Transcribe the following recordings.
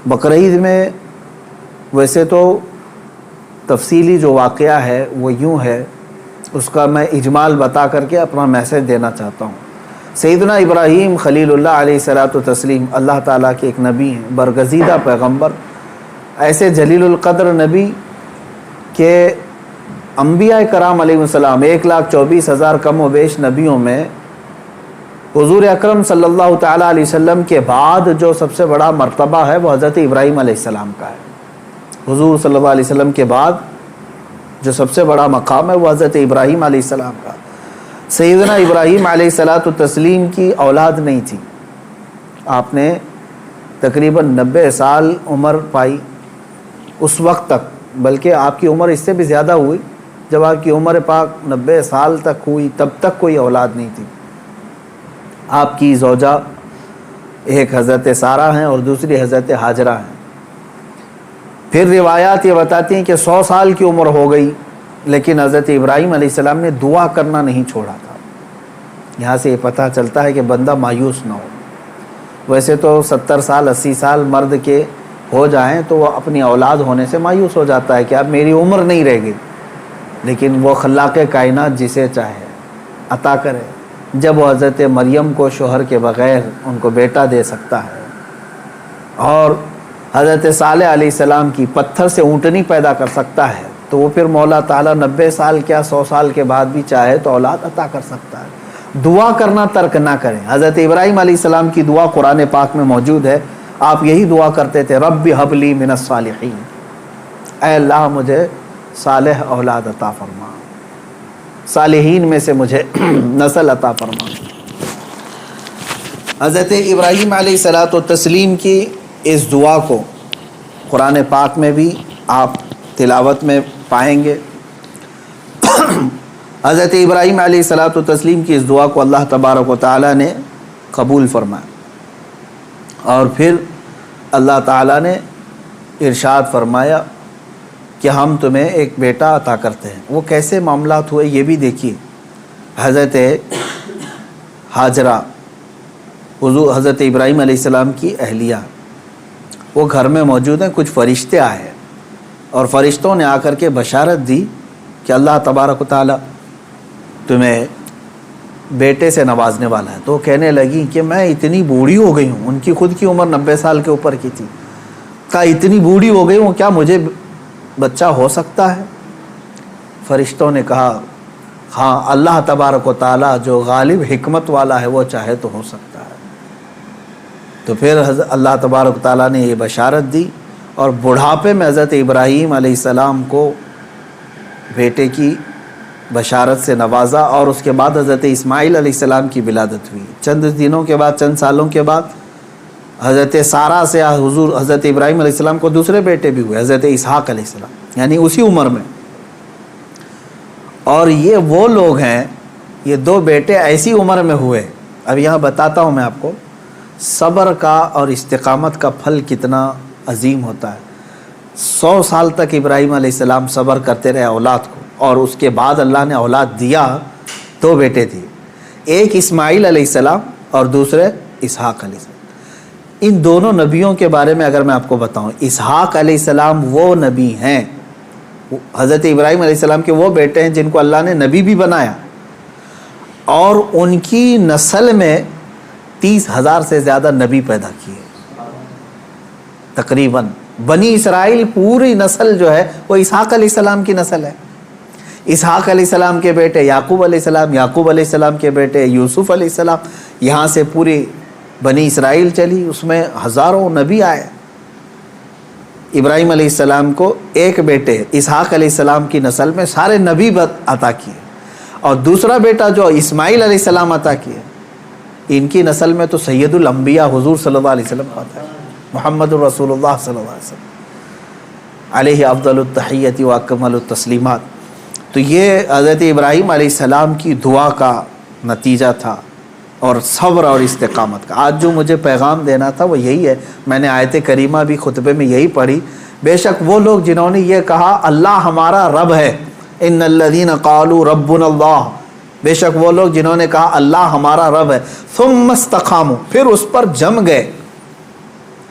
بقرعید میں ویسے تو تفصیلی جو واقعہ ہے وہ یوں ہے، اس کا میں اجمال بتا کر کے اپنا میسج دینا چاہتا ہوں۔ سیدنا ابراہیم خلیل اللہ علیہ الصلوۃ والتسلیم اللہ تعالیٰ کے ایک نبی ہیں، برگزیدہ پیغمبر، ایسے جلیل القدر نبی کہ انبیاء کرام علیہ السلام 1,24,000 کم و بیش نبیوں میں حضور اکرم صلی اللہ تعالیٰ علیہ وسلم کے بعد جو سب سے بڑا مرتبہ ہے وہ حضرت ابراہیم علیہ السلام کا ہے۔ حضور صلی اللہ علیہ وسلم کے بعد جو سب سے بڑا مقام ہے وہ حضرت ابراہیم علیہ السلام کا۔ سیدنا ابراہیم علیہ الصلوۃ والتسلیم کی اولاد نہیں تھی، آپ نے تقریباً 90 سال عمر پائی اس وقت تک، بلکہ آپ کی عمر اس سے بھی زیادہ ہوئی۔ جب آپ کی عمر پاک 90 سال تک ہوئی تب تک کوئی اولاد نہیں تھی۔ آپ کی زوجہ ایک حضرت سارہ ہیں اور دوسری حضرت ہاجرہ ہیں۔ پھر روایات یہ بتاتی ہیں کہ 100 سال کی عمر ہو گئی، لیکن حضرت ابراہیم علیہ السلام نے دعا کرنا نہیں چھوڑا تھا۔ یہاں سے یہ پتہ چلتا ہے کہ بندہ مایوس نہ ہو۔ ویسے تو 70 سال 80 سال مرد کے ہو جائیں تو وہ اپنی اولاد ہونے سے مایوس ہو جاتا ہے کہ اب میری عمر نہیں رہ گئی، لیکن وہ خلاق کائنات جسے چاہے عطا کرے۔ جب وہ حضرت مریم کو شوہر کے بغیر ان کو بیٹا دے سکتا ہے، اور حضرت صالح علیہ السلام کی پتھر سے اونٹنی پیدا کر سکتا ہے، تو وہ پھر مولا تعالیٰ 90 سال کیا 100 سال کے بعد بھی چاہے تو اولاد عطا کر سکتا ہے۔ دعا کرنا ترک نہ کریں۔ حضرت ابراہیم علیہ السلام کی دعا قرآن پاک میں موجود ہے، آپ یہی دعا کرتے تھے، رب ہب لی من الصالحین، اے اللہ مجھے صالح اولاد عطا فرما، صالحین میں سے مجھے نسل عطا فرما۔ حضرت ابراہیم علیہ الصلوۃ والتسلیم کی اس دعا کو قرآن پاک میں بھی آپ تلاوت میں پائیں گے۔ حضرت ابراہیم علیہ الصلوۃ والتسلیم کی اس دعا کو اللہ تبارک و تعالیٰ نے قبول فرمایا، اور پھر اللہ تعالیٰ نے ارشاد فرمایا کہ ہم تمہیں ایک بیٹا عطا کرتے ہیں۔ وہ کیسے معاملات ہوئے یہ بھی دیکھیے۔ حضرت ہاجرہ حضور حضرت ابراہیم علیہ السلام کی اہلیہ، وہ گھر میں موجود ہیں، کچھ فرشتے آئے اور فرشتوں نے آ کر کے بشارت دی کہ اللہ تبارک و تعالیٰ تمہیں بیٹے سے نوازنے والا ہے۔ تو وہ کہنے لگی کہ میں اتنی بوڑھی ہو گئی ہوں، ان کی خود کی عمر 90 سال کے اوپر کی تھی، کہا اتنی بوڑھی ہو گئی ہوں، کیا مجھے بچہ ہو سکتا ہے؟ فرشتوں نے کہا ہاں، اللہ تبارک و تعالیٰ جو غالب حکمت والا ہے وہ چاہے تو ہو سکتا ہے۔ تو پھر اللہ تبارک و تعالیٰ نے یہ بشارت دی، اور بڑھاپے میں حضرت ابراہیم علیہ السلام کو بیٹے کی بشارت سے نوازا، اور اس کے بعد حضرت اسماعیل علیہ السلام کی ولادت ہوئی۔ چند دنوں کے بعد، چند سالوں کے بعد حضرت سارہ سے حضرت ابراہیم علیہ السلام کو دوسرے بیٹے بھی ہوئے، حضرت اسحاق علیہ السلام، یعنی اسی عمر میں۔ اور یہ وہ لوگ ہیں، یہ 2 بیٹے ایسی عمر میں ہوئے۔ اب یہاں بتاتا ہوں میں آپ کو صبر کا اور استقامت کا پھل کتنا عظیم ہوتا ہے۔ 100 سال تک ابراہیم علیہ السلام صبر کرتے رہے اولاد کو، اور اس کے بعد اللہ نے اولاد دیا، 2 بیٹے دیے، ایک اسماعیل علیہ السلام اور دوسرے اسحاق علیہ السلام۔ ان دونوں نبیوں کے بارے میں اگر میں آپ کو بتاؤں، اسحاق علیہ السلام وہ نبی ہیں، حضرت ابراہیم علیہ السلام کے وہ بیٹے ہیں جن کو اللہ نے نبی بھی بنایا، اور ان کی نسل میں 30,000 سے زیادہ نبی پیدا کیے تقریباً۔ بنی اسرائیل پوری نسل جو ہے وہ اسحاق علیہ السلام کی نسل ہے۔ اسحاق علیہ السلام کے بیٹے یعقوب علیہ السلام، یعقوب علیہ السلام کے بیٹے یوسف علیہ السلام، یہاں سے پوری بنی اسرائیل چلی، اس میں ہزاروں نبی آئے۔ ابراہیم علیہ السلام کو ایک بیٹے اسحاق علیہ السلام کی نسل میں سارے نبی عطا کیے، اور دوسرا بیٹا جو اسماعیل علیہ السلام عطا کیے، ان کی نسل میں تو سید الانبیاء حضور صلی اللہ علیہ وسلم آتا ہے، محمد الرسول اللہ صلی اللہ علیہ وسلم علیہ افضل التحیۃ و اکمل التسلیمات۔ تو یہ حضرت ابراہیم علیہ السلام کی دعا کا نتیجہ تھا، اور صبر اور استقامت کا۔ آج جو مجھے پیغام دینا تھا وہ یہی ہے، میں نے آیت کریمہ بھی خطبے میں یہی پڑھی۔ بے شک وہ لوگ جنہوں نے یہ کہا اللہ ہمارا رب ہے، ان الذین قالوا ربنا اللہ، بے شک وہ لوگ جنہوں نے کہا اللہ ہمارا رب ہے، ثم استقاموا، پھر اس پر جم گئے،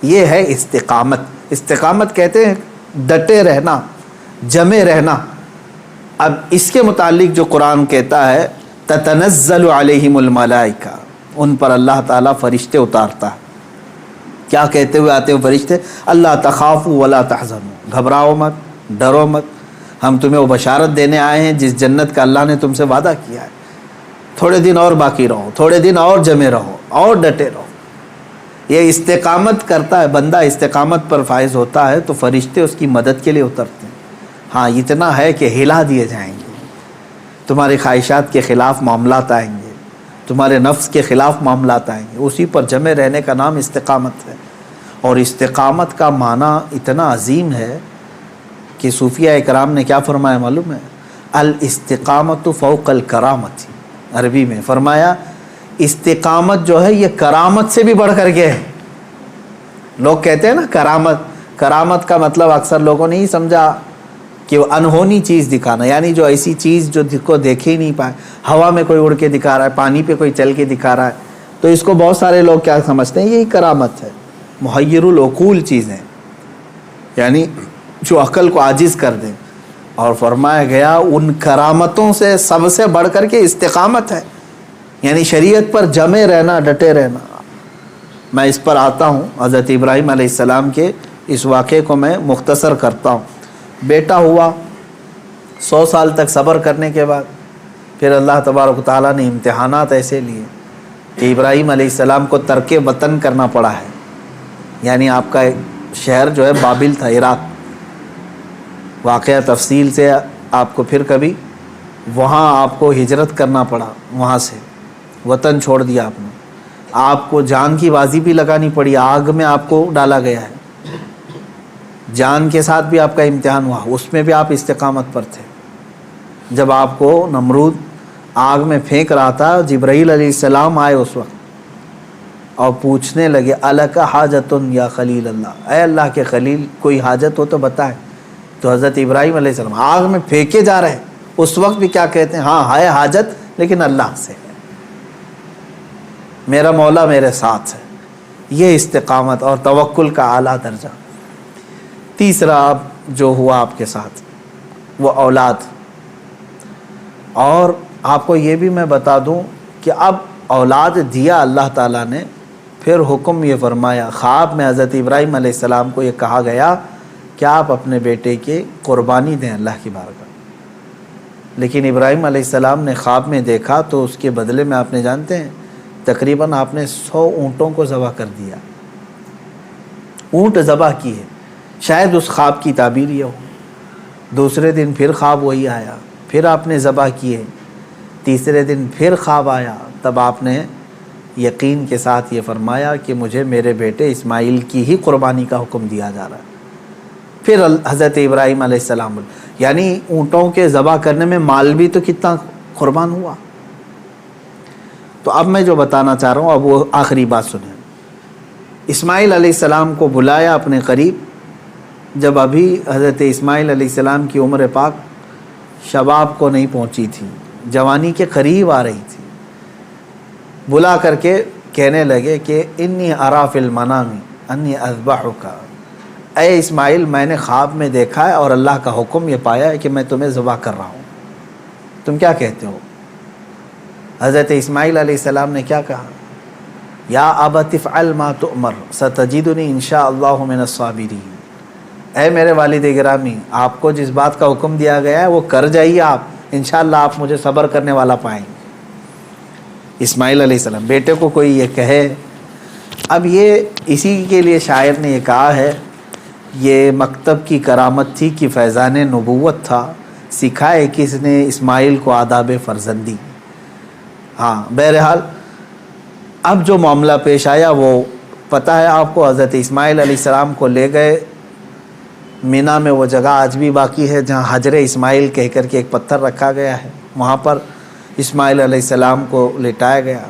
یہ ہے استقامت. استقامت کہتے ہیں ڈٹے رہنا، جمے رہنا. اب اس کے متعلق جو قرآن کہتا ہے تتنزل علیہم الملائکہ، ان پر اللہ تعالیٰ فرشتے اتارتا ہے. کیا کہتے ہوئے آتے ہیں فرشتے؟ اللہ تخافوا ولا تحزنوا، گھبراؤ مت، ڈرو مت، ہم تمہیں وہ بشارت دینے آئے ہیں جس جنت کا اللہ نے تم سے وعدہ کیا ہے. تھوڑے دن اور باقی رہو، تھوڑے دن اور جمے رہو، اور ڈٹے رہو. یہ استقامت کرتا ہے بندہ، استقامت پر فائز ہوتا ہے تو فرشتے اس کی مدد کے لیے اترتے ہیں. ہاں اتنا ہے کہ ہلا دیے جائیں گے، تمہاری خواہشات کے خلاف معاملات آئیں گے، تمہارے نفس کے خلاف معاملات آئیں گے. اسی پر جمے رہنے کا نام استقامت ہے. اور استقامت کا معنی اتنا عظیم ہے کہ صوفیہ اکرام نے کیا فرمایا معلوم ہے؟ الاستقامت فوق الکرامت. عربی میں فرمایا استقامت جو ہے یہ کرامت سے بھی بڑھ کر کے ہے. لوگ کہتے ہیں نا کرامت، کرامت کا مطلب اکثر لوگوں نے ہی سمجھا کہ وہ انہونی چیز دکھانا، یعنی جو ایسی چیز جو کو دیکھ ہی نہیں پائے. ہوا میں کوئی اڑ کے دکھا رہا ہے، پانی پہ کوئی چل کے دکھا رہا ہے، تو اس کو بہت سارے لوگ کیا سمجھتے ہیں؟ یہی کرامت ہے. محیر العقول چیزیں، یعنی جو عقل کو عاجز کر دیں. اور فرمایا گیا ان کرامتوں سے سب سے بڑھ کر کے استقامت ہے، یعنی شریعت پر جمے رہنا، ڈٹے رہنا. میں اس پر آتا ہوں. حضرت ابراہیم علیہ السلام کے اس واقعے کو میں مختصر کرتا ہوں. بیٹا ہوا، 100 سال تک صبر کرنے کے بعد پھر اللہ تبارک و تعالیٰ نے امتحانات ایسے لیے کہ ابراہیم علیہ السلام کو ترک وطن کرنا پڑا ہے. یعنی آپ کا شہر جو ہے بابل تھا، عراق. واقعہ تفصیل سے آپ کو پھر کبھی، وہاں آپ کو ہجرت کرنا پڑا، وہاں سے وطن چھوڑ دیا آپ نے. آپ کو جان کی بازی بھی لگانی پڑی، آگ میں آپ کو ڈالا گیا ہے، جان کے ساتھ بھی آپ کا امتحان ہوا، اس میں بھی آپ استقامت پر تھے. جب آپ کو نمرود آگ میں پھینک رہا تھا، جبرائیل علیہ السلام آئے اس وقت اور پوچھنے لگے الک حاجت یا خلیل اللہ، اے اللہ کے خلیل کوئی حاجت ہو تو بتائیں. تو حضرت ابراہیم علیہ السلام آگ میں پھینکے جا رہے ہیں، اس وقت بھی کیا کہتے ہیں؟ ہاں ہے حاجت لیکن اللہ سے ہے، میرا مولا میرے ساتھ ہے. یہ استقامت اور توکل کا اعلیٰ درجہ. تیسرا اب جو ہوا آپ کے ساتھ وہ اولاد. اور آپ کو یہ بھی میں بتا دوں کہ اب اولاد دیا اللہ تعالیٰ نے، پھر حکم یہ فرمایا، خواب میں حضرت ابراہیم علیہ السلام کو یہ کہا گیا کہ آپ اپنے بیٹے کی قربانی دیں اللہ کی بارگاہ. لیکن ابراہیم علیہ السلام نے خواب میں دیکھا تو اس کے بدلے میں آپ نے جانتے ہیں تقریباً آپ نے 100 اونٹوں کو ذبح کر دیا. اونٹ ذبح کیے. شاید اس خواب کی تعبیر یہ ہو. دوسرے دن پھر خواب وہی آیا، پھر آپ نے ذبح کیے. تیسرے دن پھر خواب آیا، تب آپ نے یقین کے ساتھ یہ فرمایا کہ مجھے میرے بیٹے اسماعیل کی ہی قربانی کا حکم دیا جا رہا ہے. پھر حضرت ابراہیم علیہ السلام، یعنی اونٹوں کے ذبح کرنے میں مال بھی تو کتنا قربان ہوا. تو اب میں جو بتانا چاہ رہا ہوں اب وہ آخری بات سنیں. اسماعیل علیہ السلام کو بلایا اپنے قریب، جب ابھی حضرت اسماعیل علیہ السلام کی عمر پاک شباب کو نہیں پہنچی تھی، جوانی کے قریب آ رہی تھی. بلا کر کے کہنے لگے کہ انی ارا فی المنام انی اذبحک، اے اسماعیل میں نے خواب میں دیکھا ہے اور اللہ کا حکم یہ پایا ہے کہ میں تمہیں ذبح کر رہا ہوں، تم کیا کہتے ہو؟ حضرت اسماعیل علیہ السلام نے کیا کہا؟ یا ابت افعل ما تؤمر ستجدنی انشاءاللہ من الصابرین. اے میرے والد گرامی، آپ کو جس بات کا حکم دیا گیا ہے وہ کر جائیے آپ، انشاءاللہ آپ مجھے صبر کرنے والا پائیں گے. اسماعیل علیہ السلام، بیٹے کو کوئی یہ کہے. اب یہ اسی کے لیے شاعر نے یہ کہا ہے، یہ مکتب کی کرامت تھی کہ فیضان نبوت تھا، سکھائے کس نے اسماعیل کو آداب فرزندی. ہاں بہرحال اب جو معاملہ پیش آیا وہ پتہ ہے آپ کو. حضرت اسماعیل علیہ السلام کو لے گئے مینا میں، وہ جگہ آج بھی باقی ہے جہاں حجر اسماعیل کہہ کر کے ایک پتھر رکھا گیا ہے، وہاں پر اسماعیل علیہ السلام کو لٹایا گیا.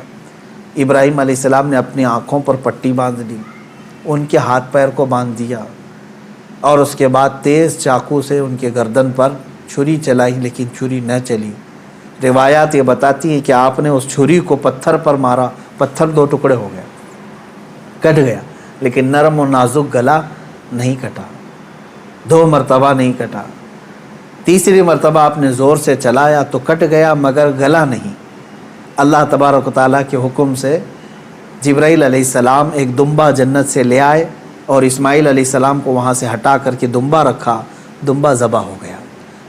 ابراہیم علیہ السلام نے اپنی آنکھوں پر پٹی باندھ لی، ان کے ہاتھ پیر کو باندھ دیا، اور اس کے بعد تیز چاقو سے ان کے گردن پر چھری چلائی، لیکن چھری نہ چلی. روایات یہ بتاتی ہیں کہ آپ نے اس چھری کو پتھر پر مارا، پتھر 2 ٹکڑے ہو گیا، کٹ گیا. لیکن نرم و نازک گلا نہیں کٹا، 2 مرتبہ نہیں کٹا، تیسری مرتبہ آپ نے زور سے چلایا تو کٹ گیا مگر گلا نہیں۔ اللہ تبارک و تعالیٰ کے حکم سے جبرائیل علیہ السلام ایک دمبا جنت سے لے آئے اور اسماعیل علیہ السلام کو وہاں سے ہٹا کر کے دمبا رکھا، دمبا ذبح ہو گیا۔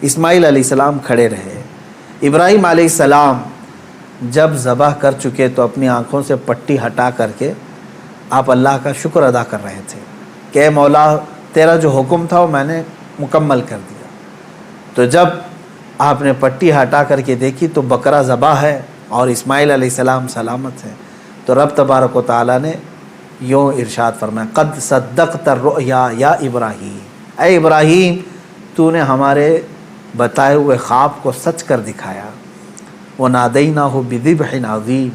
اسماعیل علیہ السلام کھڑے رہے۔ ابراہیم علیہ السلام جب ذبح کر چکے تو اپنی آنکھوں سے پٹی ہٹا کر کے آپ اللہ کا شکر ادا کر رہے تھے کہ اے مولا تیرا جو حکم تھا وہ میں نے مکمل کر دیا۔ تو جب آپ نے پٹی ہٹا کر کے دیکھی تو بکرا ذبح ہے اور اسماعیل علیہ السلام سلامت ہے، تو رب تبارک و تعالیٰ نے یوں ارشاد فرمایا قد صدقت الرؤیا یا ابراہیم، اے ابراہیم تو نے ہمارے بتائے ہوئے خواب کو سچ کر دکھایا۔ وَنَادَيْنَاهُ بِذِبْحٍ عَظِيمٍ،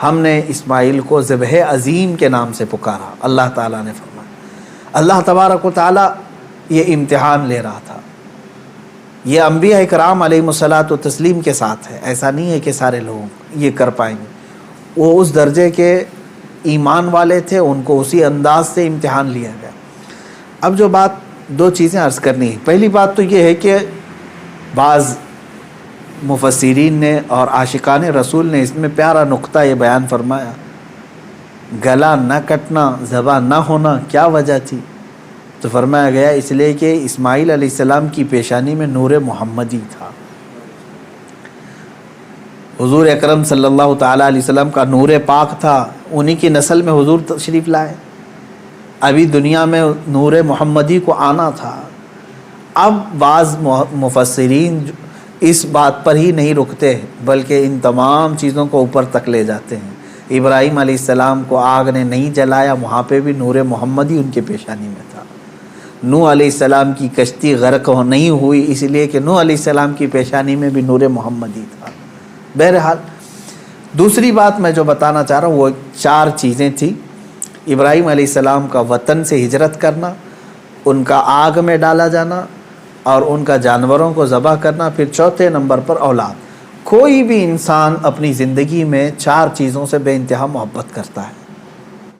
ہم نے اسماعیل کو ذبح عظیم کے نام سے پکارا۔ اللہ تعالیٰ نے فرمایا، اللہ تبارک و تعالیٰ یہ امتحان لے رہا تھا۔ یہ انبیاء اکرام علیہم الصلاۃ والتسلیم کے ساتھ ہے، ایسا نہیں ہے کہ سارے لوگ یہ کر پائیں گے۔ وہ اس درجے کے ایمان والے تھے، ان کو اسی انداز سے امتحان لیا گیا۔ اب جو بات 2 چیزیں عرض کرنی ہے، پہلی بات تو یہ ہے کہ بعض مفسرین نے اور عاشقان رسول نے اس میں پیارا نقطہ یہ بیان فرمایا، گلا نہ کٹنا، ذبح نہ ہونا کیا وجہ تھی؟ تو فرمایا گیا اس لیے کہ اسماعیل علیہ السلام کی پیشانی میں نور محمدی تھا۔ حضور اکرم صلی اللہ تعالیٰ علیہ وسلم کا نور پاک تھا، انہی کی نسل میں حضور تشریف لائے، ابھی دنیا میں نور محمدی کو آنا تھا۔ اب بعض مفسرین اس بات پر ہی نہیں رکتے بلکہ ان تمام چیزوں کو اوپر تک لے جاتے ہیں۔ ابراہیم علیہ السلام کو آگ نے نہیں جلایا، وہاں پہ بھی نور محمدی ان کے پیشانی میں تھا۔ نوح علیہ السلام کی کشتی غرق نہیں ہوئی اس لیے کہ نوح علیہ السلام کی پیشانی میں بھی نور محمدی تھا۔ بہرحال دوسری بات میں جو بتانا چاہ رہا ہوں وہ 4 چیزیں تھیں۔ ابراہیم علیہ السلام کا وطن سے ہجرت کرنا، ان کا آگ میں ڈالا جانا اور ان کا جانوروں کو ذبح کرنا، پھر چوتھے نمبر پر اولاد۔ کوئی بھی انسان اپنی زندگی میں 4 چیزوں سے بے انتہا محبت کرتا ہے۔